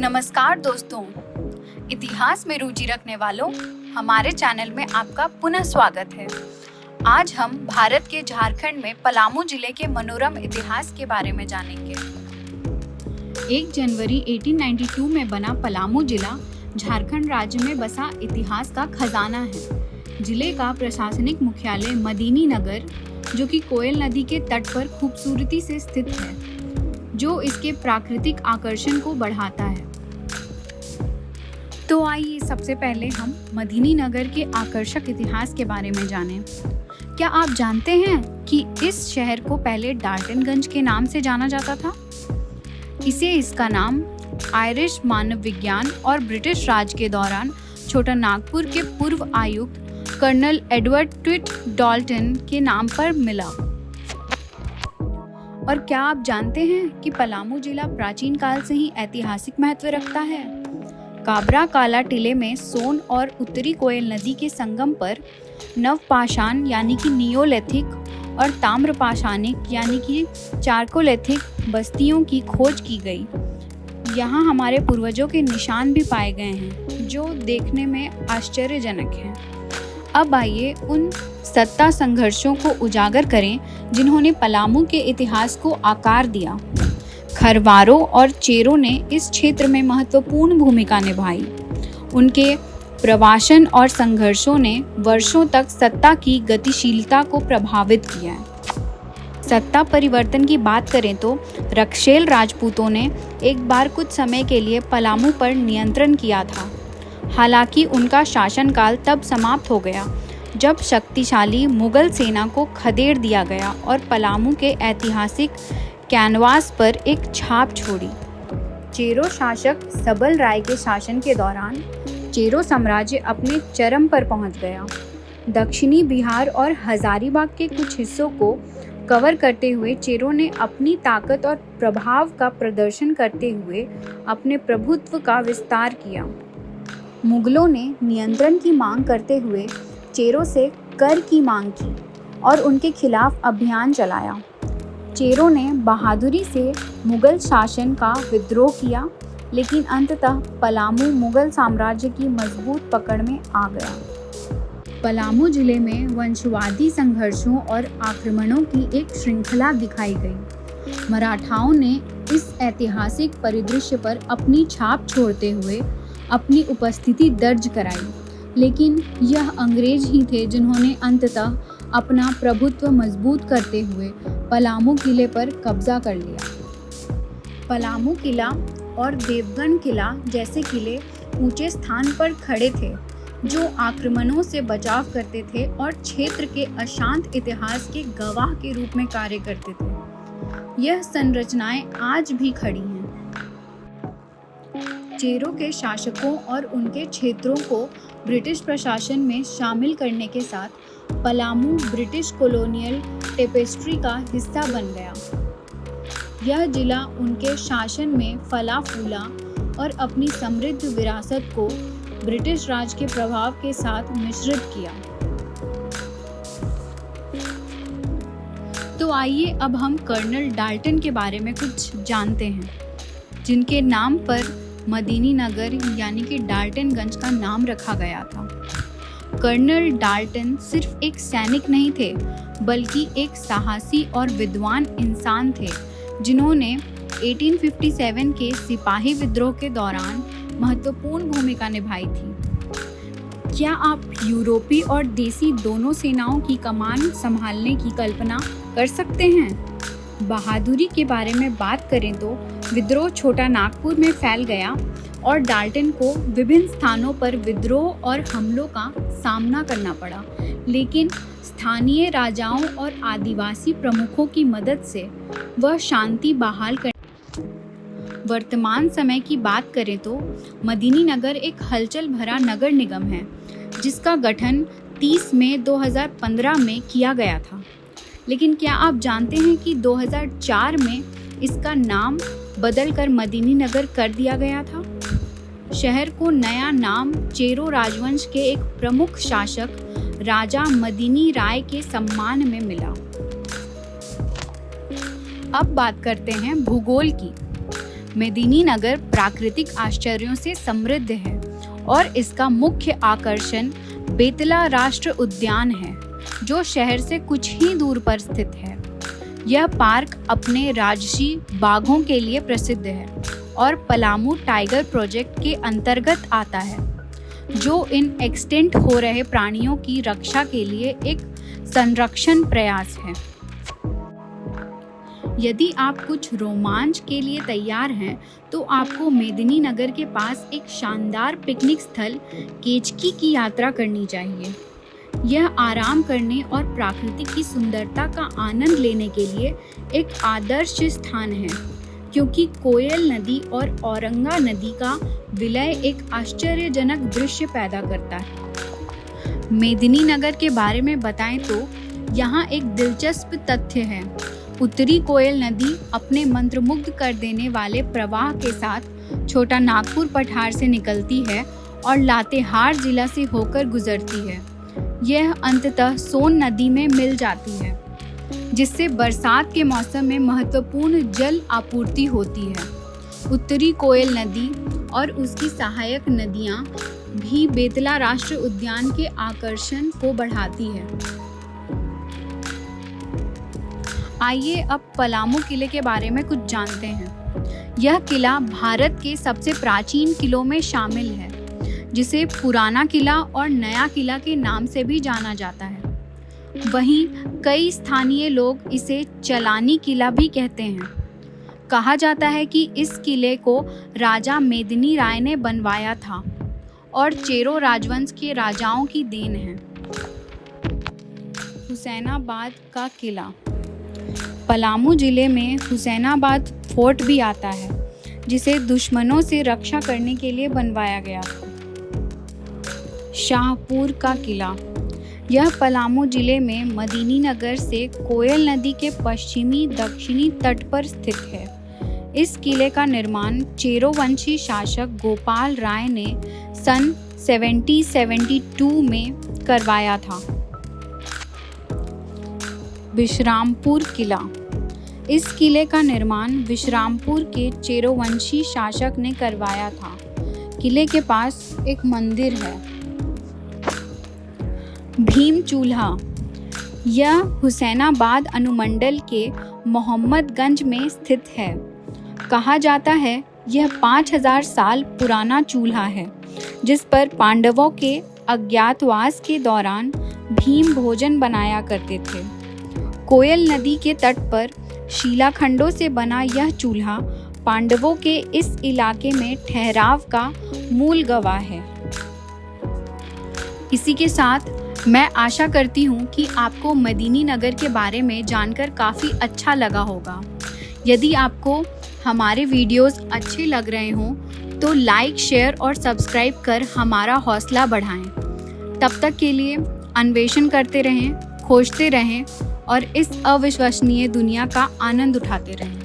नमस्कार दोस्तों, इतिहास में रुचि रखने वालों, हमारे चैनल में आपका पुनः स्वागत है। आज हम भारत के झारखंड में पलामू जिले के मनोरम इतिहास के बारे में जानेंगे। 1 जनवरी 1892 में बना पलामू जिला झारखंड राज्य में बसा इतिहास का खजाना है। जिले का प्रशासनिक मुख्यालय मदीनी नगर, जो कि कोयल नदी के तट पर खूबसूरती से स्थित है, जो इसके प्राकृतिक आकर्षण को बढ़ाता है। तो आइए सबसे पहले हम मदीनी नगर के आकर्षक इतिहास के बारे में जानें। क्या आप जानते हैं कि इस शहर को पहले डाल्टनगंज के नाम से जाना जाता था? इसका नाम आयरिश मानव विज्ञान और ब्रिटिश राज के दौरान छोटा नागपुर के पूर्व आयुक्त कर्नल एडवर्ड ट्विट डाल्टन के नाम पर मिला। और क्या आप जानते हैं कि पलामू जिला प्राचीन काल से ही ऐतिहासिक महत्व रखता है? काबरा काला टीले में सोन और उत्तरी कोयल नदी के संगम पर नवपाषाण यानी कि नियोलिथिक और ताम्रपाषाणिक यानी कि चारकोलिथिक बस्तियों की खोज की गई। यहाँ हमारे पूर्वजों के निशान भी पाए गए हैं, जो देखने में आश्चर्यजनक हैं। अब आइए उन सत्ता संघर्षों को उजागर करें जिन्होंने पलामू के इतिहास को आकार दिया। खरवारों और चेरों ने इस क्षेत्र में महत्वपूर्ण भूमिका निभाई। उनके प्रवासन और संघर्षों ने वर्षों तक सत्ता की गतिशीलता को प्रभावित किया है। सत्ता परिवर्तन की बात करें तो रक्षेल राजपूतों ने एक बार कुछ समय के लिए पलामू पर नियंत्रण किया था। हालांकि उनका शासनकाल तब समाप्त हो गया जब शक्तिशाली मुगल सेना को खदेड़ दिया गया और पलामू के ऐतिहासिक कैनवास पर एक छाप छोड़ी। चेरो शासक सबल राय के शासन के दौरान चेरो साम्राज्य अपने चरम पर पहुंच गया। दक्षिणी बिहार और हजारीबाग के कुछ हिस्सों को कवर करते हुए चेरो ने अपनी ताकत और प्रभाव का प्रदर्शन करते हुए अपने प्रभुत्व का विस्तार किया। मुगलों ने नियंत्रण की मांग करते हुए चेरो से कर की मांग की और उनके खिलाफ अभियान चलाया। चेरो ने बहादुरी से मुगल शासन का विद्रोह किया, लेकिन अंततः पलामू मुगल साम्राज्य की मजबूत पकड़ में आ गया। पलामू जिले में वंशवादी संघर्षों और आक्रमणों की एक श्रृंखला दिखाई गई। मराठाओं ने इस ऐतिहासिक परिदृश्य पर अपनी छाप छोड़ते हुए अपनी उपस्थिति दर्ज कराई, लेकिन यह अंग्रेज ही थे जिन्होंने अंततः अपना प्रभुत्व मजबूत करते हुए पलामू किले पर कब्जा कर लिया। पलामू किला और देवगढ़ किला जैसे किले ऊंचे स्थान पर खड़े थे, जो आक्रमणों से बचाव करते थे और क्षेत्र के अशांत इतिहास के गवाह के रूप में कार्य करते थे। यह संरचनाएं आज भी खड़ी हैं। चेरो के शासकों और उनके क्षेत्रों को ब्रिटिश प्रशासन में शामिल करने के साथ पलामू ब्रिटिश कॉलोनियल टेपेस्ट्री का हिस्सा बन गया। यह जिला उनके शासन में फला फूला और अपनी समृद्ध विरासत को ब्रिटिश राज के प्रभाव के साथ मिश्रित किया। तो आइए अब हम कर्नल डाल्टन के बारे में कुछ जानते हैं, जिनके नाम पर मदीनी नगर यानी कि डाल्टनगंज का नाम रखा गया था। कर्नल डाल्टन सिर्फ एक सैनिक नहीं थे, बल्कि एक साहसी और विद्वान इंसान थे, जिन्होंने 1857 के सिपाही विद्रोह के दौरान महत्वपूर्ण भूमिका निभाई थी। क्या आप यूरोपीय और देसी दोनों सेनाओं की कमान संभालने की कल्पना कर सकते हैं? बहादुरी के बारे में बात करें तो विद्रोह छोटा नागपुर में फैल गया और डाल्टन को विभिन्न स्थानों पर विद्रोह और हमलों का सामना करना पड़ा, लेकिन स्थानीय राजाओं और आदिवासी प्रमुखों की मदद से वह शांति बहाल कर। वर्तमान समय की बात करें तो मदीनी नगर एक हलचल भरा नगर निगम है, जिसका गठन 30 मई 2015 में किया गया था। लेकिन क्या आप जानते हैं कि 2004 में इसका नाम बदलकर मदीनी नगर कर दिया गया था? शहर को नया नाम चेरो राजवंश के एक प्रमुख शासक राजा मदीनी राय के सम्मान में मिला। अब बात करते हैं भूगोल की। मेदिनीनगर प्राकृतिक आश्चर्यों से समृद्ध है और इसका मुख्य आकर्षण बेतला राष्ट्रीय उद्यान है, जो शहर से कुछ ही दूर पर स्थित है। यह पार्क अपने राजसी बाघों के लिए प्रसिद्ध है और पलामू टाइगर प्रोजेक्ट के अंतर्गत आता है, जो इन एक्सटिंक्ट हो रहे प्राणियों की रक्षा के लिए एक संरक्षण प्रयास है। यदि आप कुछ रोमांच के लिए तैयार हैं, तो आपको मेदिनीनगर के पास एक शानदार पिकनिक स्थल केचकी की यात्रा करनी चाहिए। यह आराम करने और प्रकृति की सुंदरता का आनंद लेने के लिए एक आदर्श स्थान है, क्योंकि कोयल नदी और औरंगा नदी का विलय एक आश्चर्यजनक दृश्य पैदा करता है। मेदिनीनगर के बारे में बताएं तो यहाँ एक दिलचस्प तथ्य है। उत्तरी कोयल नदी अपने मंत्रमुग्ध कर देने वाले प्रवाह के साथ छोटा नागपुर पठार से निकलती है और लातेहार जिला से होकर गुजरती है। यह अंततः सोन नदी में मिल जाती है, जिससे बरसात के मौसम में महत्वपूर्ण जल आपूर्ति होती है। उत्तरी कोयल नदी और उसकी सहायक नदियाँ भी बेतला राष्ट्रीय उद्यान के आकर्षण को बढ़ाती है। आइए अब पलामू किले के बारे में कुछ जानते हैं। यह किला भारत के सबसे प्राचीन किलों में शामिल है, जिसे पुराना किला और नया किला के नाम से भी जाना जाता है। वहीं कई स्थानीय लोग इसे चलानी किला भी कहते हैं। कहा जाता है कि इस किले को राजा मेदिनी राय ने बनवाया था और चेरो राजवंश के राजाओं की देन है। हुसैनाबाद का किला। पलामू जिले में हुसैनाबाद फोर्ट भी आता है, जिसे दुश्मनों से रक्षा करने के लिए बनवाया गया था। शाहपुर का किला। यह पलामू जिले में मदीनीनगर से कोयल नदी के पश्चिमी दक्षिणी तट पर स्थित है। इस किले का निर्माण चेरो वंशी शासक गोपाल राय ने सन 1772 में करवाया था। विश्रामपुर किला। इस किले का निर्माण विश्रामपुर के चेरोवंशी शासक ने करवाया था। किले के पास एक मंदिर है। भीम चूल्हा। यह हुसैनाबाद अनुमंडल के मोहम्मदगंज में स्थित है। कहा जाता है यह 5000 साल पुराना चूल्हा है, जिस पर पांडवों के अज्ञातवास के दौरान भीम भोजन बनाया करते थे। कोयल नदी के तट पर शिलाखंडों से बना यह चूल्हा पांडवों के इस इलाके में ठहराव का मूल गवाह है। इसी के साथ मैं आशा करती हूँ कि आपको मेदिनीनगर के बारे में जानकर काफ़ी अच्छा लगा होगा। यदि आपको हमारे वीडियोस अच्छे लग रहे हों तो लाइक, शेयर और सब्सक्राइब कर हमारा हौसला बढ़ाएं। तब तक के लिए अन्वेषण करते रहें, खोजते रहें और इस अविश्वसनीय दुनिया का आनंद उठाते रहें।